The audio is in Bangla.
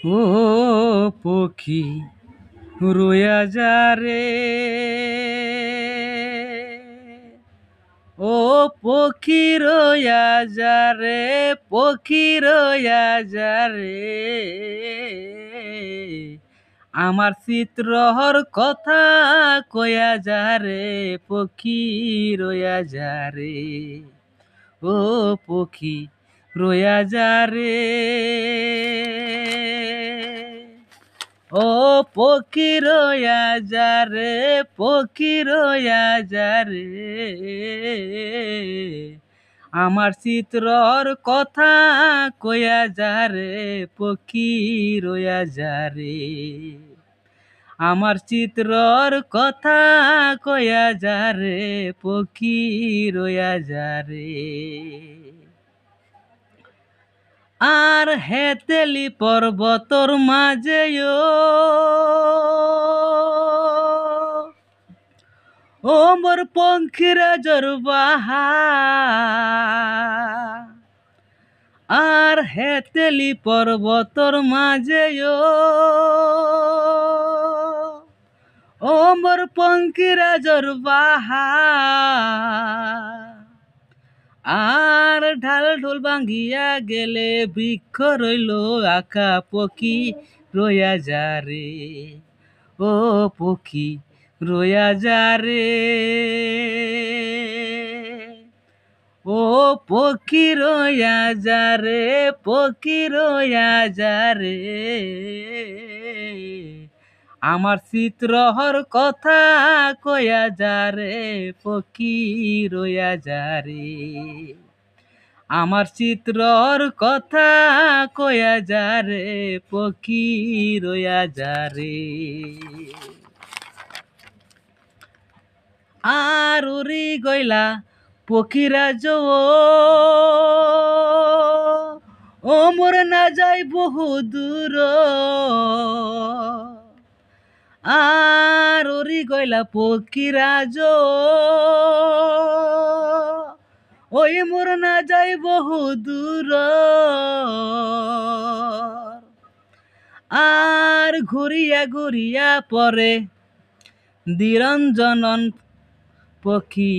ও পক্ষী রোয়া যা রে, ও পক্ষী রোয়া যা রে, পক্ষী রোয়া যা রে, আমার চিত্রহর কথা কয়া যা রে, পক্ষী রোয়া যা রে, ও পক্ষী রোয়া যা রে, ও পক্ষী রোয়া যা রে, পক্ষী রোয়া যা রে, আমার চিত্রর কথা কয়া যা রে, পক্ষী রোয়া যা রে, আমার চিত্রর কথা কয়া যা রে, পক্ষী রোয়া যা রে। আর হেতেলি পর্বতর মাঝে ও মোর পঙ্খিরা জরবাহা, আর হেতেলি পর্বতর মাঝে ও মোর পঙ্খিরা জরবাহা, আর ঢাল ঢোল ভাঙ্গিয়া গেলে বৃক্ষ রইল আঁকা, পক্ষী রোয়া যা রে, ও পক্ষী রোয়া যা রে, ও পক্ষী রোয়া যা রে, পক্ষী রোয়া যা রে, আমার চিত্রহর কথা কয়া যা রে, পক্ষী রোয়া যা রে, আমার চিত্রর কথা কয়া যা রে, পক্ষী রোয়া যা রে। আর উড়ি গইলা পক্ষীরাজ ও মোর না যাই বহু দূর, আর উড়ি গইলা পক্ষীরাজ ওই মোর না যাই বহু দূর, আর ঘুরিয়া ঘুরিয়া পরে নিরঞ্জনন পক্ষী